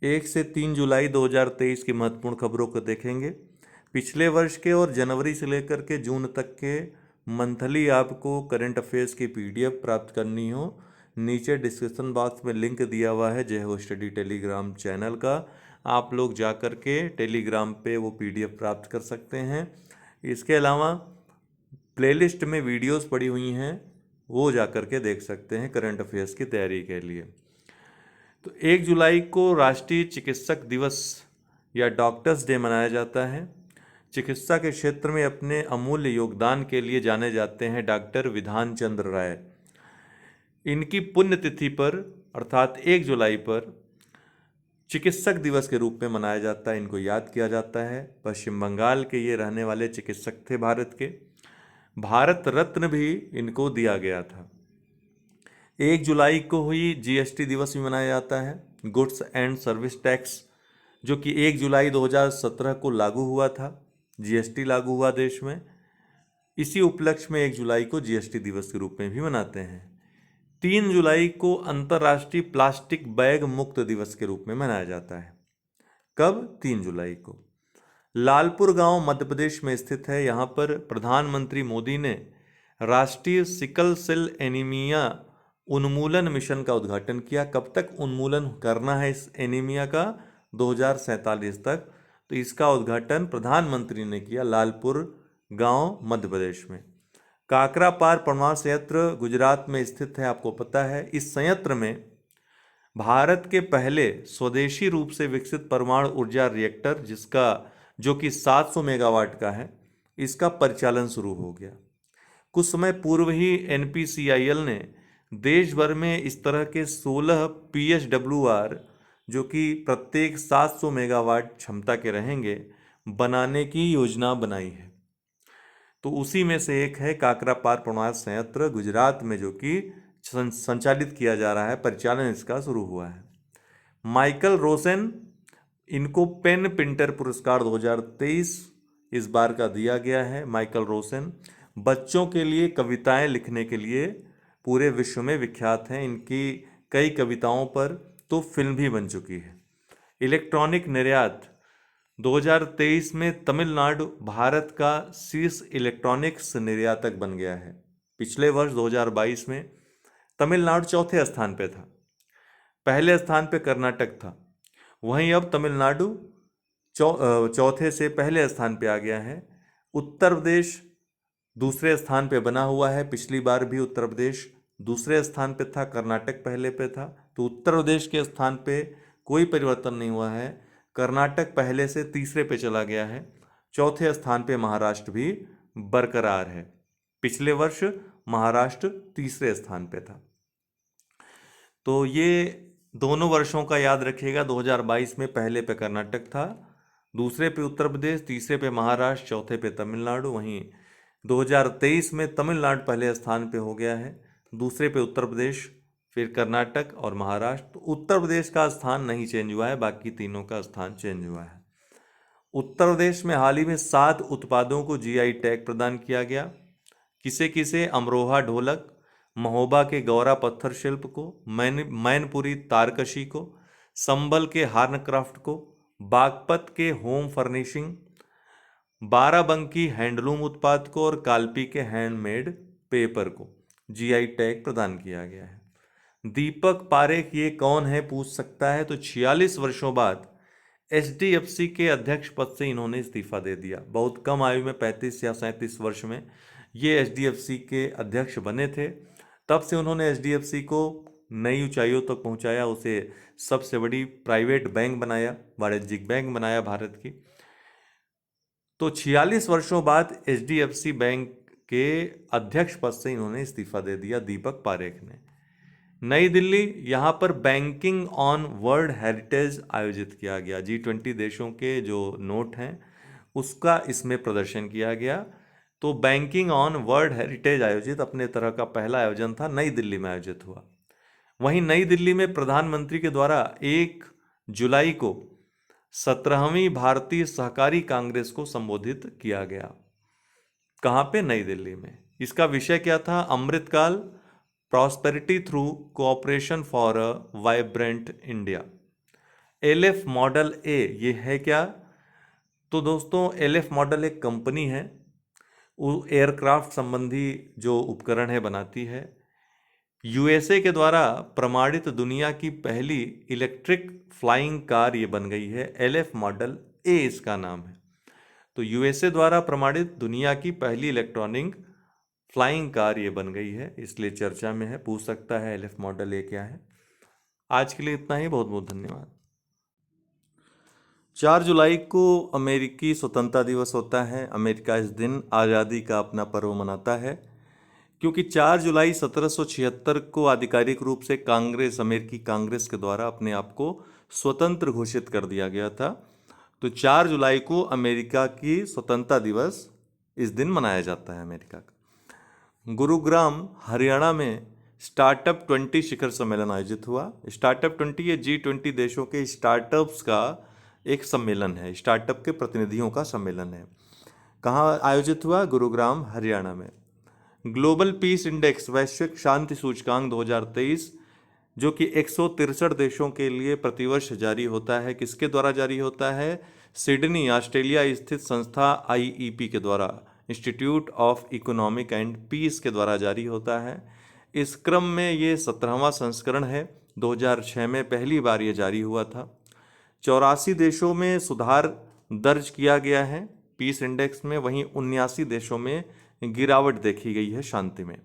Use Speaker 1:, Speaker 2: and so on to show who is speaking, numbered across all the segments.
Speaker 1: 1 से 3 जुलाई 2023 की महत्वपूर्ण खबरों को देखेंगे। पिछले वर्ष के और जनवरी से लेकर के जून तक के मंथली आपको करंट अफेयर्स की पीडीएफ प्राप्त करनी हो, नीचे डिस्क्रिप्शन बॉक्स में लिंक दिया हुआ है जय हो स्टडी टेलीग्राम चैनल का। आप लोग जा कर के टेलीग्राम पे वो पीडीएफ प्राप्त कर सकते हैं। इसके अलावा प्लेलिस्ट में वीडियोस पड़ी हुई हैं, वो जा कर के देख सकते हैं करंट अफेयर्स की तैयारी के लिए। तो 1 जुलाई को राष्ट्रीय चिकित्सक दिवस या डॉक्टर्स डे मनाया जाता है। चिकित्सा के क्षेत्र में अपने अमूल्य योगदान के लिए जाने जाते हैं डॉक्टर विधान चंद्र राय। इनकी पुण्यतिथि पर अर्थात 1 जुलाई पर चिकित्सक दिवस के रूप में मनाया जाता है, इनको याद किया जाता है। पश्चिम बंगाल के ये रहने वाले चिकित्सक थे भारत के। भारत रत्न भी इनको दिया गया था। 1 जुलाई को हुई जीएसटी दिवस भी मनाया जाता है, गुड्स एंड सर्विस टैक्स, जो कि 1 जुलाई 2017 को लागू हुआ था। जीएसटी लागू हुआ देश में। इसी उपलक्ष्य में 1 जुलाई को जीएसटी दिवस के रूप में भी मनाते हैं। 3 जुलाई को अंतर्राष्ट्रीय प्लास्टिक बैग मुक्त दिवस के रूप में मनाया जाता है। कब? 3 जुलाई को। लालपुर गांव मध्य प्रदेश में स्थित है। यहाँ पर प्रधानमंत्री मोदी ने राष्ट्रीय सिकल सेल एनीमिया उन्मूलन मिशन का उद्घाटन किया। कब तक उन्मूलन करना है इस एनीमिया का? 2047 तक। तो इसका उद्घाटन प्रधानमंत्री ने किया लालपुर गांव मध्य प्रदेश में। काकरा पार परमाणु संयंत्र गुजरात में स्थित है, आपको पता है। इस संयंत्र में भारत के पहले स्वदेशी रूप से विकसित परमाणु ऊर्जा रिएक्टर जो कि 700 मेगावाट का है, इसका परिचालन शुरू हो गया। कुछ समय पूर्व ही एनपीसीआईएल ने देश भर में इस तरह के 16 पीएसडब्ल्यूआर, जो कि प्रत्येक 700 मेगावाट क्षमता के रहेंगे, बनाने की योजना बनाई है। तो उसी में से एक है काकरा पार परमाणु संयंत्र गुजरात में, जो कि संचालित किया जा रहा है, परिचालन इसका शुरू हुआ है। माइकल रोसेन, इनको पेन पिंटर पुरस्कार 2023 इस बार का दिया गया है। माइकल रोसेन बच्चों के लिए कविताएं लिखने के लिए पूरे विश्व में विख्यात हैं। इनकी कई कविताओं पर तो फिल्म भी बन चुकी है। इलेक्ट्रॉनिक निर्यात 2023 में तमिलनाडु भारत का शीर्ष इलेक्ट्रॉनिक्स निर्यातक बन गया है। पिछले वर्ष 2022 में तमिलनाडु चौथे स्थान पे था, पहले स्थान पे कर्नाटक था। वहीं अब तमिलनाडु चौथे से पहले स्थान पे आ गया है। उत्तर प्रदेश दूसरे स्थान पे बना हुआ है। पिछली बार भी उत्तर प्रदेश दूसरे स्थान पे था, कर्नाटक पहले पे था। तो उत्तर प्रदेश के स्थान पे कोई परिवर्तन नहीं हुआ है। कर्नाटक पहले से तीसरे पे चला गया है। चौथे स्थान पे महाराष्ट्र भी बरकरार है। पिछले वर्ष महाराष्ट्र तीसरे स्थान पे था। तो ये दोनों वर्षों का याद रखिएगा। 2022 में पहले पे कर्नाटक था, दूसरे पे उत्तर प्रदेश, तीसरे पे महाराष्ट्र, चौथे पे तमिलनाडु। वहीं 2023 में तमिलनाडु पहले स्थान पे हो गया है, दूसरे पे उत्तर प्रदेश, फिर कर्नाटक और महाराष्ट्र। तो उत्तर प्रदेश का स्थान नहीं चेंज हुआ है, बाकी तीनों का स्थान चेंज हुआ है। उत्तर प्रदेश में हाल ही में 7 उत्पादों को जीआई टैग प्रदान किया गया। किसे किसे? अमरोहा ढोलक, महोबा के गौरा पत्थर शिल्प को, मैनपुरी तारकशी को, संबल के हार्नक्राफ्ट को, बागपत के होम फर्निशिंग, बाराबंकी हैंडलूम उत्पाद को और कालपी के हैंडमेड पेपर को जीआई टैग प्रदान किया गया है। दीपक पारेख ये कौन है, पूछ सकता है। तो 46 वर्षों बाद एचडीएफसी के अध्यक्ष पद से इन्होंने इस्तीफा दे दिया। बहुत कम आयु में 35 या 37 वर्ष में ये एचडीएफसी के अध्यक्ष बने थे। तब से उन्होंने एचडीएफसी को नई ऊंचाइयों तक पहुंचाया, उसे सबसे बड़ी प्राइवेट बैंक बनाया, वाणिज्यिक बैंक बनाया भारत की। तो 46 वर्षों बाद एचडीएफसी बैंक के अध्यक्ष पद से इन्होंने इस्तीफा दे दिया दीपक पारेख ने। नई दिल्ली, यहाँ पर बैंकिंग ऑन वर्ल्ड हेरिटेज आयोजित किया गया। G20 देशों के जो नोट हैं उसका इसमें प्रदर्शन किया गया। तो बैंकिंग ऑन वर्ल्ड हेरिटेज आयोजित अपने तरह का पहला आयोजन था, नई दिल्ली में आयोजित हुआ। वहीं नई दिल्ली में प्रधानमंत्री के द्वारा 1 जुलाई को 17वीं भारतीय सहकारी कांग्रेस को संबोधित किया गया। कहाँ पे? नई दिल्ली में। इसका विषय क्या था? Amritkaal, prosperity through cooperation for a vibrant India. LF model ए ये है क्या? तो दोस्तों एलएफ मॉडल एक कंपनी है, वो एयरक्राफ्ट संबंधी जो उपकरण है बनाती है। यूएसए के द्वारा प्रमाणित दुनिया की पहली इलेक्ट्रिक फ्लाइंग कार ये बन गई है। एलएफ मॉडल ए इसका नाम है। तो यूएसए द्वारा प्रमाणित दुनिया की पहली इलेक्ट्रॉनिक फ्लाइंग कार ये बन गई है, इसलिए चर्चा में है। पूछ सकता है एलएफ मॉडल ए क्या है। आज के लिए इतना ही, बहुत बहुत धन्यवाद। 4 जुलाई को अमेरिकी स्वतंत्रता दिवस होता है। अमेरिका इस दिन आज़ादी का अपना पर्व मनाता है, क्योंकि 4 जुलाई 1776 को आधिकारिक रूप से अमेरिकी कांग्रेस के द्वारा अपने आप को स्वतंत्र घोषित कर दिया गया था। तो 4 जुलाई को अमेरिका की स्वतंत्रता दिवस इस दिन मनाया जाता है अमेरिका का। गुरुग्राम हरियाणा में स्टार्टअप 20 शिखर सम्मेलन आयोजित हुआ। स्टार्टअप 20 ये G20 देशों के स्टार्टअप्स का एक सम्मेलन है, स्टार्टअप के प्रतिनिधियों का सम्मेलन है। कहाँ आयोजित हुआ? गुरुग्राम हरियाणा में। ग्लोबल पीस इंडेक्स वैश्विक शांति सूचकांक 2023 जो कि 163 देशों के लिए प्रतिवर्ष जारी होता है, किसके द्वारा जारी होता है? सिडनी ऑस्ट्रेलिया स्थित संस्था IEP के द्वारा, institute of economic and peace के द्वारा जारी होता है। इस क्रम में ये 17वां संस्करण है। 2006 में पहली बार ये जारी हुआ था। 84 देशों में सुधार दर्ज किया गया है पीस इंडेक्स में, वहीं 79 देशों में गिरावट देखी गई है शांति में।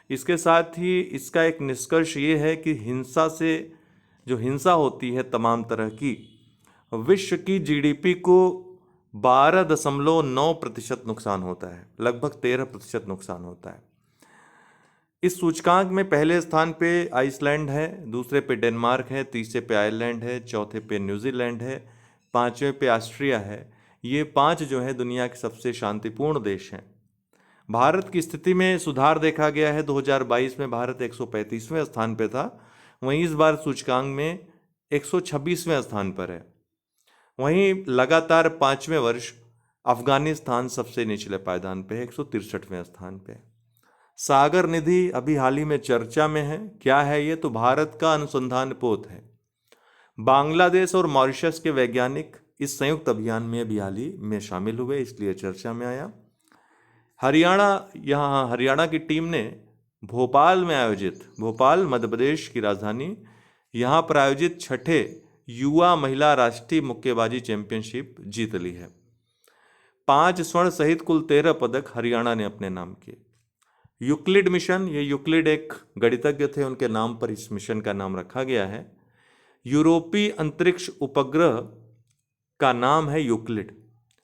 Speaker 1: इसके साथ ही इसका एक निष्कर्ष ये है कि हिंसा होती है तमाम तरह की, विश्व की GDP को 12.9% नुकसान होता है, लगभग 13% नुकसान होता है। इस सूचकांक में पहले स्थान पे आइसलैंड है, दूसरे पे डेनमार्क है, तीसरे पे आयरलैंड है, चौथे पे न्यूजीलैंड है, पांचवें पे ऑस्ट्रिया है। ये 5 जो है दुनिया के सबसे शांतिपूर्ण देश हैं। भारत की स्थिति में सुधार देखा गया है। 2022 में भारत 135वें स्थान पे था, वहीं इस बार सूचकांक में 126वें स्थान पर है। वहीं लगातार 5वें वर्ष अफगानिस्तान सबसे निचले पायदान पे है, 163वें स्थान पे। सागर निधि अभी हाल ही में चर्चा में है। क्या है ये? तो भारत का अनुसंधान पोत है। बांग्लादेश और मॉरिशस के वैज्ञानिक इस संयुक्त अभियान में अभी हाल ही में शामिल हुए, इसलिए चर्चा में आया। हरियाणा की टीम ने भोपाल मध्य प्रदेश की राजधानी, यहाँ पर आयोजित 6ठे युवा महिला राष्ट्रीय मुक्केबाजी चैंपियनशिप जीत ली है। 5 स्वर्ण सहित कुल 13 पदक हरियाणा ने अपने नाम किए। यूक्लिड मिशन, ये यूक्लिड एक गणितज्ञ थे, उनके नाम पर इस मिशन का नाम रखा गया है। यूरोपीय अंतरिक्ष उपग्रह का नाम है यूक्लिड,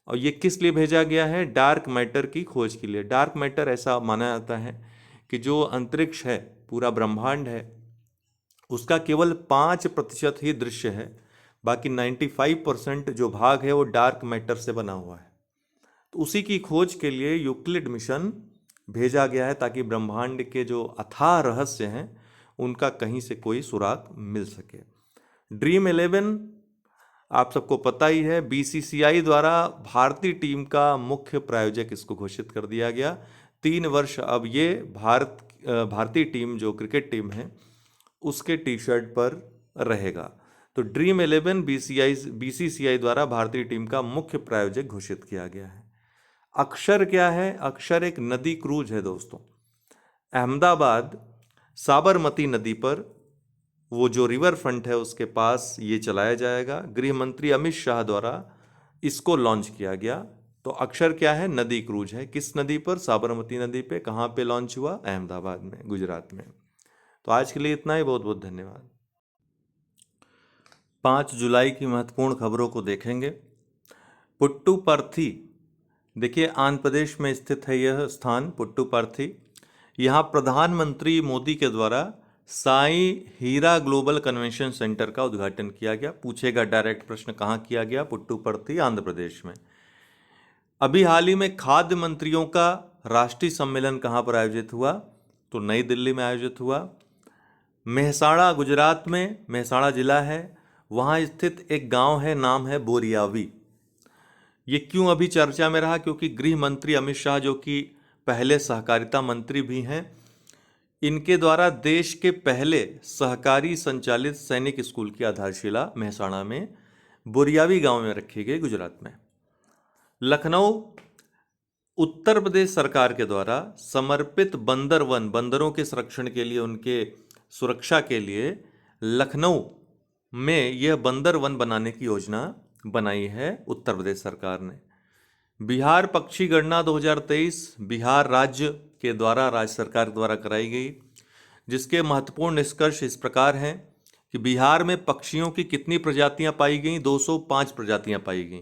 Speaker 1: और ये किस लिए भेजा गया है? डार्क मैटर की खोज के लिए। डार्क मैटर ऐसा माना जाता है कि जो अंतरिक्ष है, पूरा ब्रह्मांड है, उसका केवल 5% ही दृश्य है, बाकी 95% जो भाग है वो डार्क मैटर से बना हुआ है। तो उसी की खोज के लिए यूक्लिड मिशन भेजा गया है, ताकि ब्रह्मांड के जो अथाह रहस्य हैं उनका कहीं से कोई सुराग मिल सके। ड्रीम 11 आप सबको पता ही है, BCCI द्वारा भारतीय टीम का मुख्य प्रायोजक इसको घोषित कर दिया गया। 3 वर्ष अब ये भारतीय टीम जो क्रिकेट टीम है उसके टी-शर्ट पर रहेगा। तो ड्रीम 11 BCCI द्वारा भारतीय टीम का मुख्य प्रायोजक घोषित किया गया है। अक्षर क्या है? अक्षर एक नदी क्रूज है दोस्तों। अहमदाबाद साबरमती नदी पर, वो जो रिवर फ्रंट है उसके पास ये चलाया जाएगा। गृह मंत्री अमित शाह द्वारा इसको लॉन्च किया गया। तो अक्षर क्या है? नदी क्रूज है। किस नदी पर? साबरमती नदी पे। कहाँ पे लॉन्च हुआ? अहमदाबाद में, गुजरात में। तो आज के लिए इतना ही, बहुत बहुत धन्यवाद। 5 जुलाई की महत्वपूर्ण खबरों को देखेंगे। पुट्टुपर्थी, देखिए आंध्र प्रदेश में स्थित है यह स्थान पुट्टुपर्थी। यहाँ प्रधानमंत्री मोदी के द्वारा साईं हीरा ग्लोबल कन्वेंशन सेंटर का उद्घाटन किया गया। पूछेगा डायरेक्ट प्रश्न, कहाँ किया गया? पुट्टुपर्थी, आंध्र प्रदेश में। अभी हाल ही में खाद्य मंत्रियों का राष्ट्रीय सम्मेलन कहाँ पर आयोजित हुआ? तो नई दिल्ली में आयोजित हुआ। मेहसाणा, गुजरात में मेहसाणा जिला है, वहाँ स्थित एक गांव है, नाम है बोरियावी। ये क्यों अभी चर्चा में रहा? क्योंकि गृह मंत्री अमित शाह, जो कि पहले सहकारिता मंत्री भी हैं, इनके द्वारा देश के पहले सहकारी संचालित सैनिक स्कूल की आधारशिला मेहसाणा में बोरियावी गांव में रखी गई, गुजरात में। लखनऊ उत्तर प्रदेश सरकार के द्वारा समर्पित बंदर वन, बंदरों के संरक्षण के लिए, उनके सुरक्षा के लिए लखनऊ में यह बंदर वन बनाने की योजना बनाई है उत्तर प्रदेश सरकार ने। बिहार पक्षी गणना 2023 बिहार राज्य के द्वारा, राज्य सरकार द्वारा कराई गई, जिसके महत्वपूर्ण निष्कर्ष इस प्रकार हैं कि बिहार में पक्षियों की कितनी प्रजातियां पाई गई? 205 प्रजातियां पाई गई।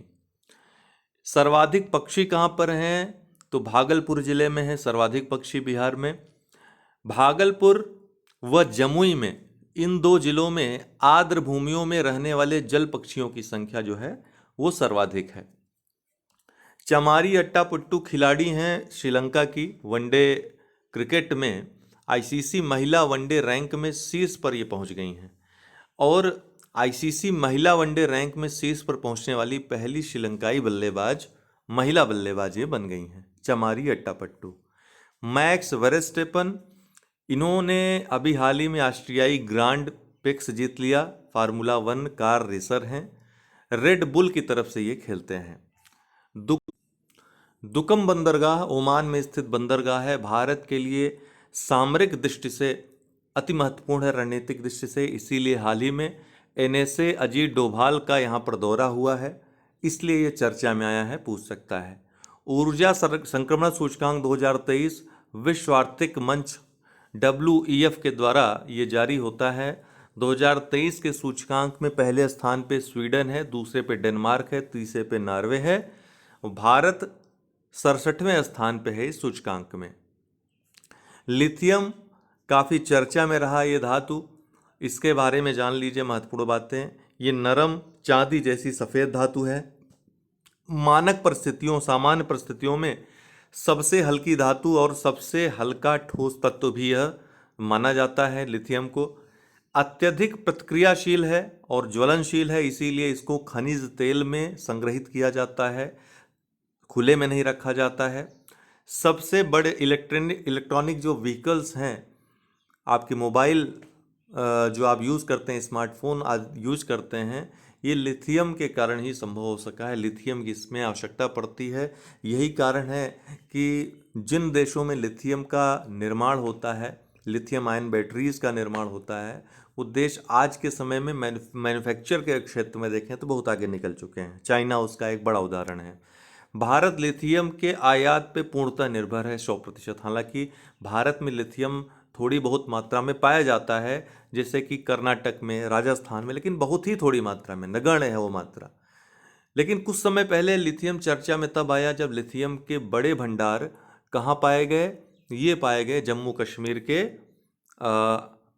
Speaker 1: सर्वाधिक पक्षी कहाँ पर हैं? तो भागलपुर जिले में है सर्वाधिक पक्षी बिहार में। भागलपुर व जमुई में, इन दो जिलों में आर्द्र भूमियों में रहने वाले जल पक्षियों की संख्या जो है वो सर्वाधिक है। चमारी अट्टापुट्टू खिलाड़ी हैं श्रीलंका की, वनडे क्रिकेट में आईसीसी महिला वनडे रैंक में शीर्ष पर ये पहुंच गई हैं और आईसीसी महिला वनडे रैंक में शीर्ष पर पहुंचने वाली पहली श्रीलंकाई बल्लेबाज, महिला बल्लेबाज ये बन गई हैं, चमारी अट्टापट्टू। मैक्स वेरस्टेपन, इन्होंने अभी हाल ही में ऑस्ट्रियाई ग्रांड प्रिक्स जीत लिया, फार्मूला 1 कार रेसर हैं, रेड बुल की तरफ से ये खेलते हैं। दुकम बंदरगाह ओमान में स्थित बंदरगाह है, भारत के लिए सामरिक दृष्टि से अति महत्वपूर्ण है, रणनीतिक दृष्टि से, इसीलिए हाल ही में एनएसए अजीत डोभाल का यहाँ पर दौरा हुआ है, इसलिए ये चर्चा में आया है, पूछ सकता है। ऊर्जा संक्रमण सूचकांक 2023 विश्व आर्थिक मंच WEF के द्वारा ये जारी होता है। 2023 के सूचकांक में पहले स्थान पे स्वीडन है, दूसरे पे डेनमार्क है, तीसरे पे नॉर्वे है, भारत 67वें स्थान पे है इस सूचकांक में। लिथियम काफ़ी चर्चा में रहा ये धातु, इसके बारे में जान लीजिए महत्वपूर्ण बातें। ये नरम चांदी जैसी सफ़ेद धातु है, मानक परिस्थितियों, सामान्य परिस्थितियों में सबसे हल्की धातु और सबसे हल्का ठोस तत्व भी यह माना जाता है लिथियम को। अत्यधिक प्रतिक्रियाशील है और ज्वलनशील है, इसीलिए इसको खनिज तेल में संग्रहित किया जाता है, खुले में नहीं रखा जाता है। सबसे बड़े इलेक्ट्रॉनिक जो व्हीकल्स हैं, आपके मोबाइल जो आप यूज़ करते हैं, स्मार्टफोन आज यूज करते हैं, ये लिथियम के कारण ही संभव हो सका है। लिथियम की इसमें आवश्यकता पड़ती है, यही कारण है कि जिन देशों में लिथियम का निर्माण होता है, लिथियम आयन बैटरीज का निर्माण होता है, वो देश आज के समय में मैन्युफैक्चर के क्षेत्र में देखें तो बहुत आगे निकल चुके हैं। चाइना उसका एक बड़ा उदाहरण है। भारत लिथियम के आयात पे पूर्णतः निर्भर है 100%। हालांकि भारत में लिथियम थोड़ी बहुत मात्रा में पाया जाता है, जैसे कि कर्नाटक में, राजस्थान में, लेकिन बहुत ही थोड़ी मात्रा में, नगण्य है वो मात्रा। लेकिन कुछ समय पहले लिथियम चर्चा में तब आया जब लिथियम के बड़े भंडार कहाँ पाए गए? ये पाए गए जम्मू कश्मीर के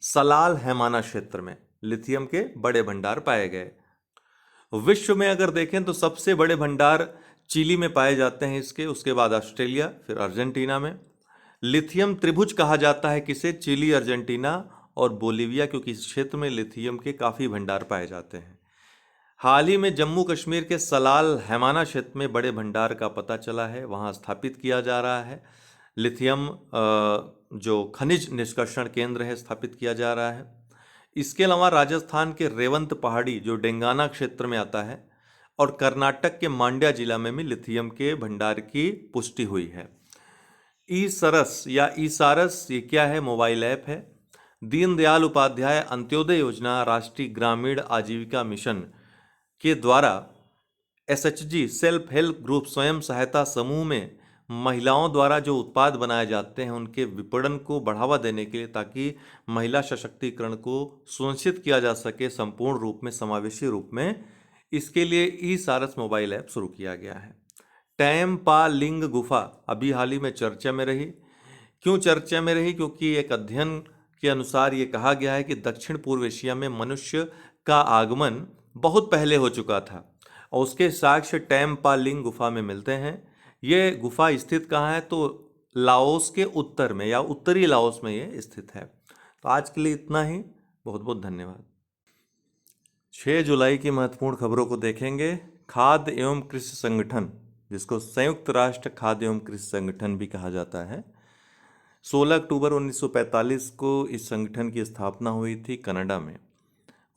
Speaker 1: सलाल हैमाना क्षेत्र में लिथियम के बड़े भंडार पाए गए। विश्व में अगर देखें तो सबसे बड़े भंडार चिली में पाए जाते हैं इसके, उसके बाद ऑस्ट्रेलिया, फिर अर्जेंटीना में। लिथियम त्रिभुज कहा जाता है किसे? चिली, अर्जेंटीना और बोलीविया, क्योंकि इस क्षेत्र में लिथियम के काफ़ी भंडार पाए जाते हैं। हाल ही में जम्मू कश्मीर के सलाल हैमाना क्षेत्र में बड़े भंडार का पता चला है, वहाँ स्थापित किया जा रहा है लिथियम जो खनिज निष्कर्षण केंद्र है, स्थापित किया जा रहा है। इसके अलावा राजस्थान के रेवंत पहाड़ी जो डेंगाना क्षेत्र में आता है और कर्नाटक के मांड्या जिला में भी लिथियम के भंडार की पुष्टि हुई है। ई सरस या ई सारस ये क्या है? मोबाइल ऐप है। दीनदयाल उपाध्याय अंत्योदय योजना राष्ट्रीय ग्रामीण आजीविका मिशन के द्वारा SHG सेल्फ हेल्प ग्रुप स्वयं सहायता समूह में महिलाओं द्वारा जो उत्पाद बनाए जाते हैं उनके विपणन को बढ़ावा देने के लिए, ताकि महिला सशक्तिकरण को सुनिश्चित किया जा सके संपूर्ण रूप में, समावेशी रूप में, इसके लिए ई सारस मोबाइल ऐप शुरू किया गया है। टैम्पालिंग गुफा अभी हाल ही में चर्चा में रही। क्यों चर्चा में रही? क्योंकि एक अध्ययन के अनुसार ये कहा गया है कि दक्षिण पूर्व एशिया में मनुष्य का आगमन बहुत पहले हो चुका था और उसके साक्ष्य टैम्पालिंग गुफा में मिलते हैं। ये गुफा स्थित कहाँ है? तो लाओस के उत्तर में या उत्तरी लाओस में ये स्थित है। तो आज के लिए इतना ही, बहुत बहुत धन्यवाद। 6 जुलाई की महत्वपूर्ण खबरों को देखेंगे। खाद्य एवं कृषि संगठन, जिसको संयुक्त राष्ट्र खाद्य एवं कृषि संगठन भी कहा जाता है, 16 अक्टूबर 1945 को इस संगठन की स्थापना हुई थी कनाडा में,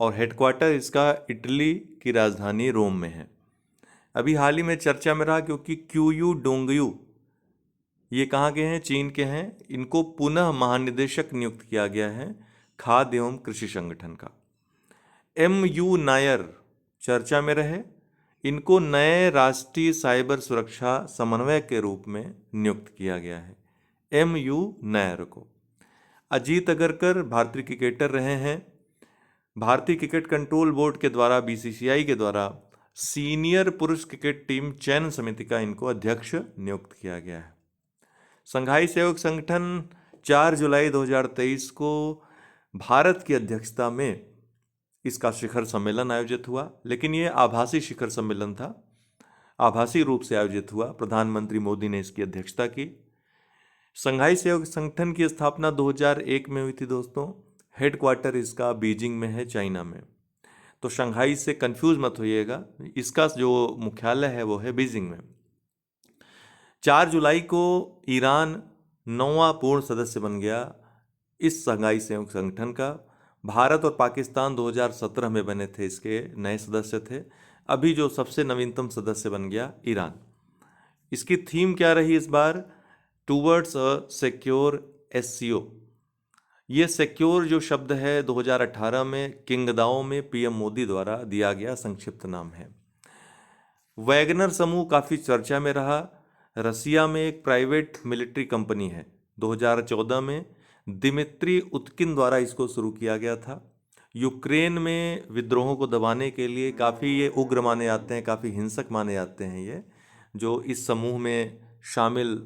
Speaker 1: और हेडक्वार्टर इसका इटली की राजधानी रोम में है। अभी हाल ही में चर्चा में रहा क्योंकि क्यूयू डोंगयू ये कहाँ के हैं, चीन के हैं। इनको पुनः महानिदेशक नियुक्त किया गया है खाद्य एवं कृषि संगठन का। MU नायर चर्चा में रहे, इनको नए राष्ट्रीय साइबर सुरक्षा समन्वयक के रूप में नियुक्त किया गया है, MU नायर को। अजीत अगरकर भारतीय क्रिकेटर रहे हैं। भारतीय क्रिकेट कंट्रोल बोर्ड के द्वारा, BCCI के द्वारा सीनियर पुरुष क्रिकेट टीम चयन समिति का इनको अध्यक्ष नियुक्त किया गया है। संघाई सहयोग संगठन 4 जुलाई 2023 को भारत की अध्यक्षता में इसका शिखर सम्मेलन आयोजित हुआ, लेकिन ये आभासी शिखर सम्मेलन था, आभासी रूप से आयोजित हुआ। प्रधानमंत्री मोदी ने इसकी अध्यक्षता की। संघाई सहयोग संगठन की स्थापना 2001 में हुई थी दोस्तों। हेडक्वार्टर इसका बीजिंग में है, चाइना में। तो शंघाई से कंफ्यूज मत होइएगा, इसका जो मुख्यालय है वो है बीजिंग में। 4 जुलाई को ईरान 9वां पूर्ण सदस्य बन गया इस संघाई सहयोग संगठन का। भारत और पाकिस्तान 2017 में बने थे, इसके नए सदस्य थे। अभी जो सबसे नवीनतम सदस्य बन गया ईरान। इसकी थीम क्या रही इस बार, टूवर्ड्स अ सिक्योर SCO। ये सिक्योर जो शब्द है 2018 में किंगदाओ में PM मोदी द्वारा दिया गया संक्षिप्त नाम है। वैगनर समूह काफ़ी चर्चा में रहा। रसिया में एक प्राइवेट मिलिट्री कंपनी है। 2014 में दिमित्री उत्किन द्वारा इसको शुरू किया गया था। यूक्रेन में विद्रोहों को दबाने के लिए काफ़ी ये उग्र माने जाते हैं, काफ़ी हिंसक माने जाते हैं। ये जो इस समूह में शामिल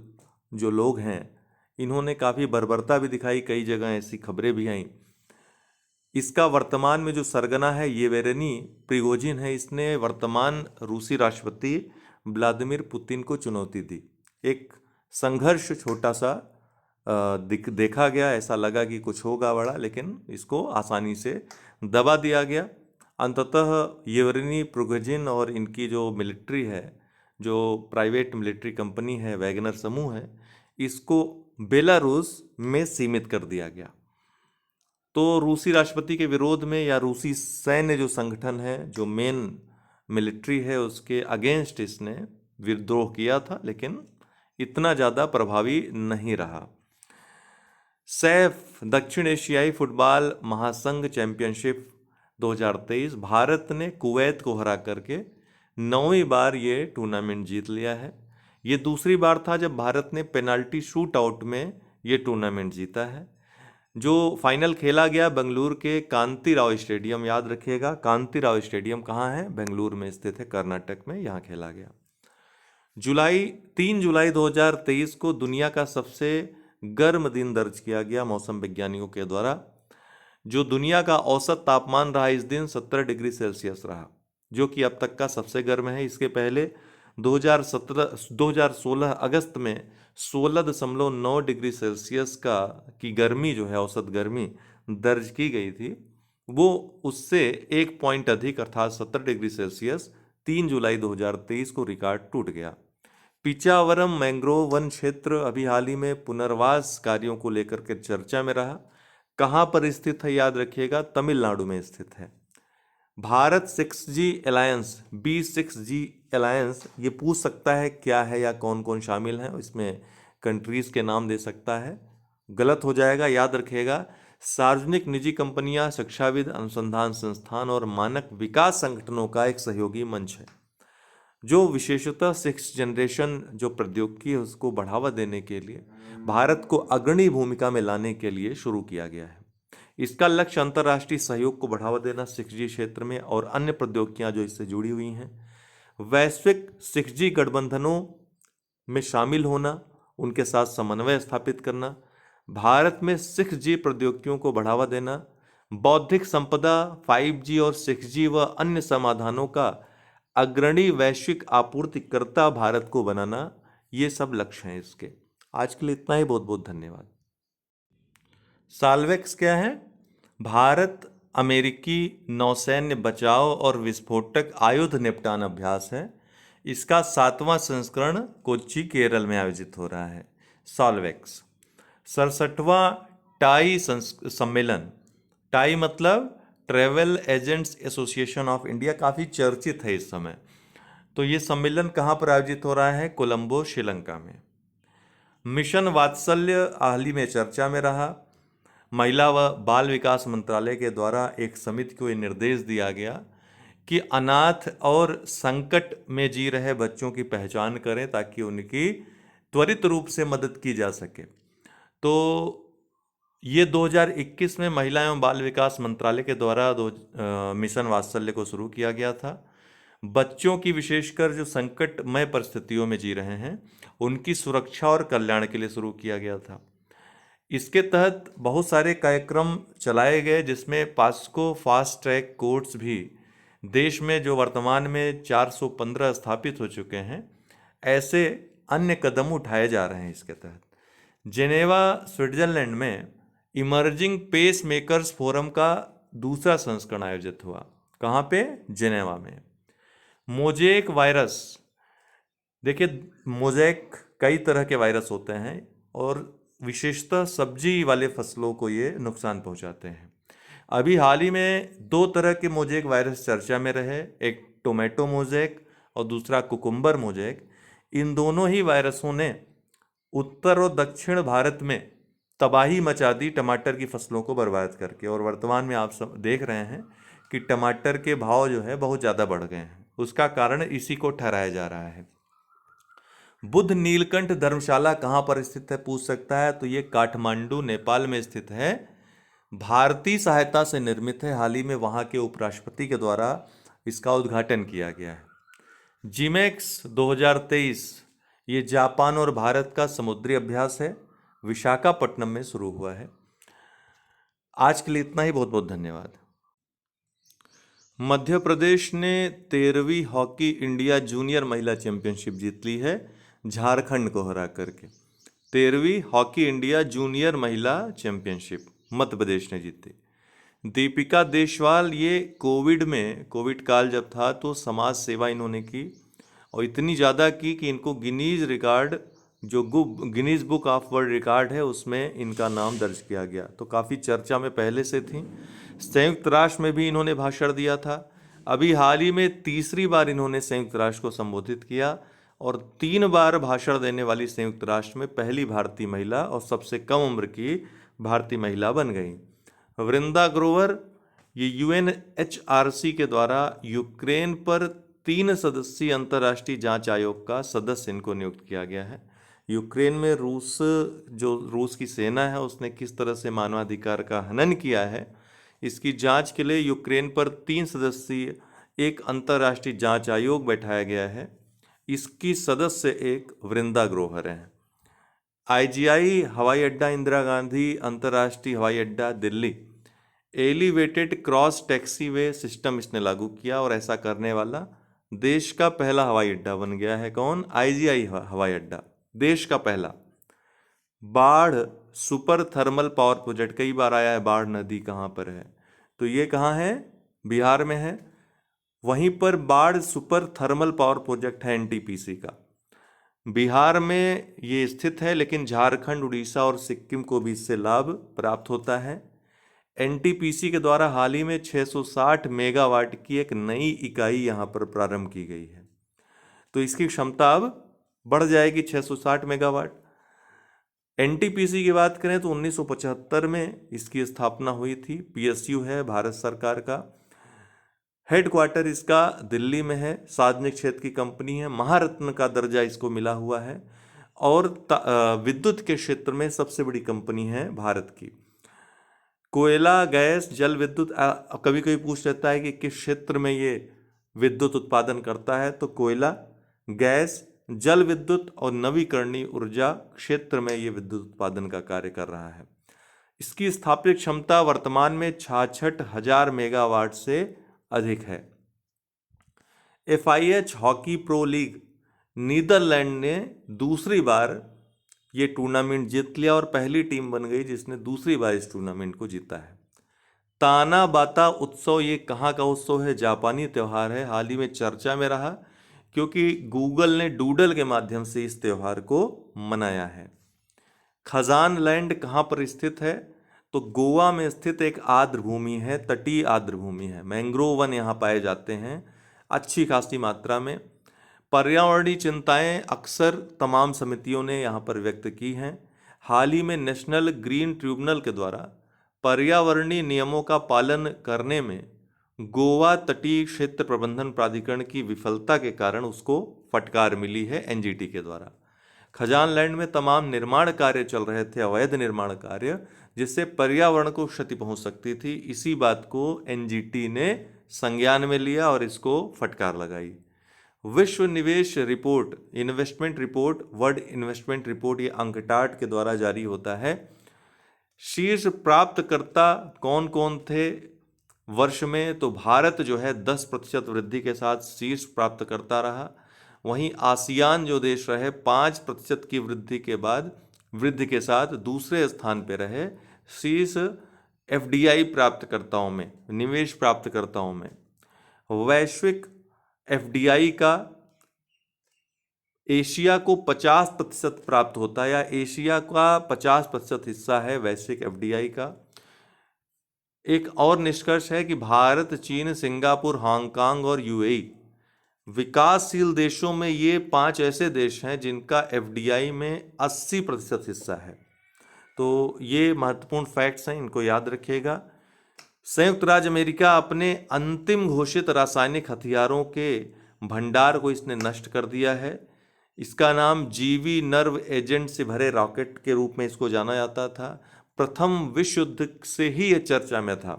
Speaker 1: जो लोग हैं, इन्होंने काफ़ी बर्बरता भी दिखाई, कई जगह ऐसी खबरें भी आईं। इसका वर्तमान में जो सरगना है येवेरेनी प्रिगोजिन है, इसने वर्तमान रूसी राष्ट्रपति व्लादिमीर पुतिन को चुनौती दी। एक संघर्ष छोटा सा देखा गया, ऐसा लगा कि कुछ होगा बड़ा, लेकिन इसको आसानी से दबा दिया गया। अंततः येवेरेनी प्रिगोजिन और इनकी जो मिलिट्री है, जो प्राइवेट मिलिट्री कंपनी है, वैगनर समूह है, इसको बेलारूस में सीमित कर दिया गया। तो रूसी राष्ट्रपति के विरोध में, या रूसी सैन्य जो संगठन है, जो मेन मिलिट्री है, उसके अगेंस्ट इसने विद्रोह किया था, लेकिन इतना ज़्यादा प्रभावी नहीं रहा। सैफ दक्षिण एशियाई फुटबॉल महासंघ चैंपियनशिप 2023 भारत ने कुवैत को हरा करके 9वीं बार ये टूर्नामेंट जीत लिया है। ये दूसरी बार था जब भारत ने पेनाल्टी शूट आउट में ये टूर्नामेंट जीता है। जो फाइनल खेला गया बेंगलुरु के कांति राव स्टेडियम, याद रखिएगा कांति राव स्टेडियम कहाँ है, बेंगलुरु में स्थित है, कर्नाटक में, यहाँ खेला गया। 3 जुलाई 2023 को दुनिया का सबसे गर्म दिन दर्ज किया गया मौसम वैज्ञानिकों के द्वारा। जो दुनिया का औसत तापमान रहा इस दिन 17 डिग्री सेल्सियस रहा, जो कि अब तक का सबसे गर्म है। इसके पहले 2016 अगस्त में 16.9 डिग्री सेल्सियस की गर्मी जो है, औसत गर्मी दर्ज की गई थी। वो उससे 1 पॉइंट अधिक अर्थात 17 डिग्री सेल्सियस 3 जुलाई 2023 को रिकॉर्ड टूट गया। पिचावरम मैंग्रोव वन क्षेत्र अभी हाल ही में पुनर्वास कार्यों को लेकर के चर्चा में रहा। कहाँ पर स्थित है, याद रखिएगा, तमिलनाडु में स्थित है। Bharat 6G alliance, B6G alliance, ये पूछ सकता है क्या है या कौन कौन शामिल हैं, इसमें कंट्रीज के नाम दे सकता है, गलत हो जाएगा। याद रखिएगा, सार्वजनिक निजी कंपनियां, शिक्षाविद, अनुसंधान संस्थान और मानक विकास संगठनों का एक सहयोगी मंच है, जो विशेषतः 6th जनरेशन जो प्रौद्योगिकी है उसको बढ़ावा देने के लिए, भारत को अग्रणी भूमिका में लाने के लिए शुरू किया गया है। इसका लक्ष्य अंतर्राष्ट्रीय सहयोग को बढ़ावा देना 6G क्षेत्र में, और अन्य प्रौद्योगिकियां जो इससे जुड़ी हुई हैं, वैश्विक 6G गठबंधनों में शामिल होना, उनके साथ समन्वय स्थापित करना, भारत में 6G प्रौद्योगिकियों को बढ़ावा देना, बौद्धिक संपदा, 5G और 6G व अन्य समाधानों का अग्रणी वैश्विक आपूर्तिकर्ता भारत को बनाना, ये सब लक्ष्य हैं इसके। आज के लिए इतना ही, बहुत बहुत धन्यवाद। साल्वेक्स क्या है? भारत अमेरिकी नौसैन्य बचाव और विस्फोटक आयुध निपटान अभ्यास है। इसका 7वां संस्करण कोच्चि केरल में आयोजित हो रहा है। साल्वेक्स 67वां टाई सम्मेलन। टाई मतलब travel agents association of India, काफ़ी चर्चित है इस समय। तो ये सम्मेलन कहाँ पर आयोजित हो रहा है? कोलंबो, श्रीलंका में। मिशन वात्सल्य हाल ही में चर्चा में रहा। महिला व बाल विकास मंत्रालय के द्वारा एक समिति को ये निर्देश दिया गया कि अनाथ और संकट में जी रहे बच्चों की पहचान करें ताकि उनकी त्वरित रूप से मदद की जा सके। तो ये 2021 में महिला एवं बाल विकास मंत्रालय के द्वारा मिशन वात्सल्य को शुरू किया गया था। बच्चों की, विशेषकर जो संकटमय परिस्थितियों में जी रहे हैं, उनकी सुरक्षा और कल्याण के लिए शुरू किया गया था। इसके तहत बहुत सारे कार्यक्रम चलाए गए, जिसमें पास्को फास्ट ट्रैक कोर्ट्स भी देश में जो वर्तमान में 415 स्थापित हो चुके हैं, ऐसे अन्य कदम उठाए जा रहे हैं इसके तहत। जेनेवा, स्विट्जरलैंड में इमर्जिंग पेस मेकर्स फोरम का दूसरा संस्करण आयोजित हुआ। कहाँ पे? जेनेवा में। मोजेक वायरस, देखिए मोजेक कई तरह के वायरस होते हैं और विशेषतः सब्जी वाले फसलों को ये नुकसान पहुंचाते हैं। अभी हाल ही में दो तरह के मोजेक वायरस चर्चा में रहे, एक टोमेटो मोजेक और दूसरा कुकुम्बर मोजेक। इन दोनों ही वायरसों ने उत्तर और दक्षिण भारत में तबाही मचा दी टमाटर की फसलों को बर्बाद करके, और वर्तमान में आप सब देख रहे हैं कि टमाटर के भाव जो है बहुत ज़्यादा बढ़ गए हैं। उसका कारण इसी को ठहराया जा रहा है। बुद्ध नीलकंठ धर्मशाला कहाँ पर स्थित है, पूछ सकता है। तो ये काठमांडू, नेपाल में स्थित है। भारतीय सहायता से निर्मित है। हाल ही में वहाँ के उपराष्ट्रपति के द्वारा इसका उद्घाटन किया गया है। जिमेक्स 2023 ये जापान और भारत का समुद्री अभ्यास है, विशाखापट्टनम में शुरू हुआ है। आज के लिए इतना ही। बहुत बहुत धन्यवाद। मध्य प्रदेश ने 13वीं हॉकी इंडिया जूनियर महिला चैंपियनशिप जीत ली है, झारखंड को हरा करके। 13वीं हॉकी इंडिया जूनियर महिला चैंपियनशिप मध्य प्रदेश ने जीती। दीपिका देशवाल, ये कोविड काल जब था तो समाज सेवा इन्होंने की, और इतनी ज़्यादा की कि इनको Guinness book of world record है उसमें इनका नाम दर्ज किया गया। तो काफ़ी चर्चा में पहले से थी। संयुक्त राष्ट्र में भी इन्होंने भाषण दिया था। अभी हाल ही में तीसरी बार इन्होंने संयुक्त राष्ट्र को संबोधित किया, और 3 बार भाषण देने वाली संयुक्त राष्ट्र में पहली भारतीय महिला और सबसे कम उम्र की भारतीय महिला बन गई। वृंदा ग्रोवर, ये UNHRC के द्वारा यूक्रेन पर 3 सदस्यीय अंतर्राष्ट्रीय जांच आयोग का सदस्य इनको नियुक्त किया गया है। यूक्रेन में रूस की सेना है, उसने किस तरह से मानवाधिकार का हनन किया है, इसकी जांच के लिए यूक्रेन पर 3 सदस्यीय एक अंतर्राष्ट्रीय जांच आयोग बैठाया गया है। इसकी सदस्य एक वृंदा ग्रोवर हैं। IGI हवाई अड्डा, इंदिरा गांधी अंतर्राष्ट्रीय हवाई अड्डा Delhi, elevated cross taxiway system इसने लागू किया, और ऐसा करने वाला देश का पहला हवाई अड्डा बन गया है। कौन? IGI हवाई अड्डा, देश का पहला। बाढ़ सुपर थर्मल पावर प्रोजेक्ट, कई बार आया है बाढ़ नदी कहाँ पर है, तो ये कहाँ है? बिहार में है। वहीं पर बाढ़ सुपर थर्मल पावर प्रोजेक्ट है NTPC का, बिहार में ये स्थित है, लेकिन झारखंड, उड़ीसा और सिक्किम को भी इससे लाभ प्राप्त होता है। NTPC के द्वारा हाल ही में 660 मेगावाट की एक नई इकाई यहाँ पर प्रारंभ की गई है, तो इसकी क्षमता अब बढ़ जाएगी 660 मेगावाट। NTPC की बात करें तो 1975 में इसकी स्थापना हुई थी। PSU है भारत सरकार का। हेडक्वार्टर इसका दिल्ली में है। सार्वजनिक क्षेत्र की कंपनी है। महारत्न का दर्जा इसको मिला हुआ है, और विद्युत के क्षेत्र में सबसे बड़ी कंपनी है भारत की। कोयला, गैस, जल विद्युत, कभी कभी पूछ लेता है कि किस क्षेत्र में ये विद्युत उत्पादन करता है, तो कोयला, गैस, जल विद्युत और नवीकरणीय ऊर्जा क्षेत्र में ये विद्युत उत्पादन का कार्य कर रहा है। इसकी स्थापित क्षमता वर्तमान में 66,000 मेगावाट से अधिक है। FIH hockey pro league, Netherland ने दूसरी बार ये टूर्नामेंट जीत लिया और पहली टीम बन गई जिसने दूसरी बार इस टूर्नामेंट को जीता है। ताना बाता उत्सव, ये कहाँ का उत्सव है? जापानी त्यौहार है। हाल ही में चर्चा में रहा क्योंकि गूगल ने डूडल के माध्यम से इस त्यौहार को मनाया है। खजान लैंड कहाँ पर स्थित है? तो गोवा में स्थित एक आर्द्र भूमि है, तटीय आर्द्र भूमि है। मैंग्रोव वन यहाँ पाए जाते हैं अच्छी खासी मात्रा में। पर्यावरणीय चिंताएं अक्सर तमाम समितियों ने यहाँ पर व्यक्त की हैं। हाल ही में नेशनल ग्रीन ट्रिब्यूनल के द्वारा पर्यावरणीय नियमों का पालन करने में गोवा तटीय क्षेत्र प्रबंधन प्राधिकरण की विफलता के कारण उसको फटकार मिली है एनजीटी के द्वारा। खजान लैंड में तमाम निर्माण कार्य चल रहे थे, अवैध निर्माण कार्य, जिससे पर्यावरण को क्षति पहुंच सकती थी। इसी बात को एनजीटी ने संज्ञान में लिया और इसको फटकार लगाई। विश्व निवेश report, investment report, world investment report, ये अंकटाड के द्वारा जारी होता है। शीर्ष प्राप्तकर्ता कौन कौन थे वर्ष में? तो भारत जो है 10% वृद्धि के साथ शीर्ष प्राप्तकर्ता रहा। वहीं आसियान जो देश रहे 5% की वृद्धि के साथ दूसरे स्थान पर रहे शीर्ष एफडीआई प्राप्तकर्ताओं में, निवेश प्राप्तकर्ताओं में। वैश्विक एफडीआई का एशिया को 50% प्राप्त होता है, या एशिया का 50% हिस्सा है वैश्विक एफडीआई का। एक और निष्कर्ष है कि भारत, चीन, सिंगापुर, हांगकांग और यूएई विकासशील देशों में ये 5 ऐसे देश हैं जिनका एफडीआई में 80% हिस्सा है। तो ये महत्वपूर्ण फैक्ट्स हैं, इनको याद रखिएगा। संयुक्त राज्य अमेरिका अपने अंतिम घोषित रासायनिक हथियारों के भंडार को इसने नष्ट कर दिया है। इसका नाम जीवी नर्व एजेंट से भरे रॉकेट के रूप में इसको जाना जाता था। प्रथम विश्व युद्ध से ही ये चर्चा में था,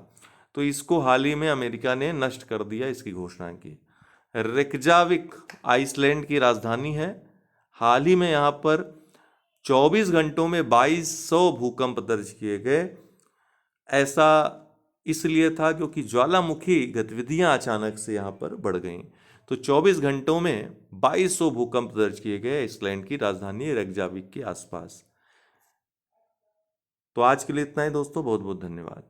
Speaker 1: तो इसको हाल ही में अमेरिका ने नष्ट कर दिया, इसकी घोषणा की। रेकजाविक आइसलैंड की राजधानी है। हाल ही में यहाँ पर 24 घंटों में 2200 भूकंप दर्ज किए गए। ऐसा इसलिए था क्योंकि ज्वालामुखी गतिविधियां अचानक से यहाँ पर बढ़ गईं। तो 24 घंटों में 2200 भूकंप दर्ज किए गए आइसलैंड की राजधानी रेकजाविक के आसपास। तो आज के लिए इतना ही दोस्तों, बहुत बहुत धन्यवाद।